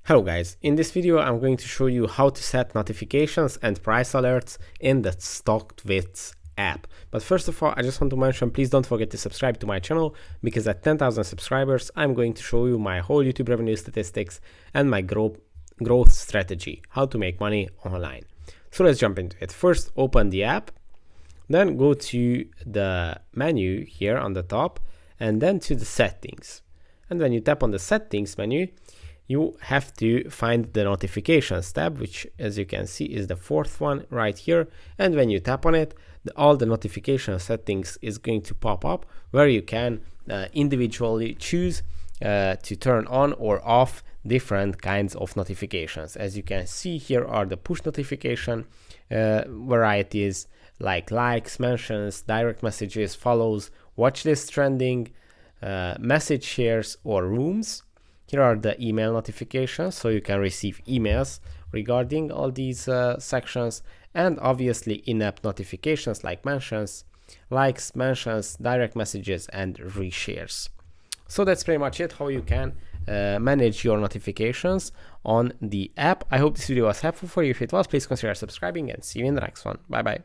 Hello guys, in this video I'm going to show you how to set notifications and price alerts in the Stocktwits app. But first of all, I just want to mention, please don't forget to subscribe to my channel, because at 10,000 subscribers I'm going to show you my whole YouTube revenue statistics and my growth strategy, how to make money online. So let's jump into it. First, open the app, then go to the menu here on the top, and then to the settings. And when you tap on the settings menu, you have to find the notifications tab, which as you can see is the fourth one right here. And when you tap on it, all the notification settings is going to pop up, where you can individually choose to turn on or off different kinds of notifications. As you can see, here are the push notification varieties like likes, mentions, direct messages, follows, watch list trending, message shares, or rooms. Here are the email notifications, so you can receive emails regarding all these sections, and obviously in-app notifications like mentions, likes, mentions, direct messages, and reshares. So that's pretty much it, how you can manage your notifications on the app. I hope this video was helpful for you. If it was, please consider subscribing, and see you in the next one. Bye bye.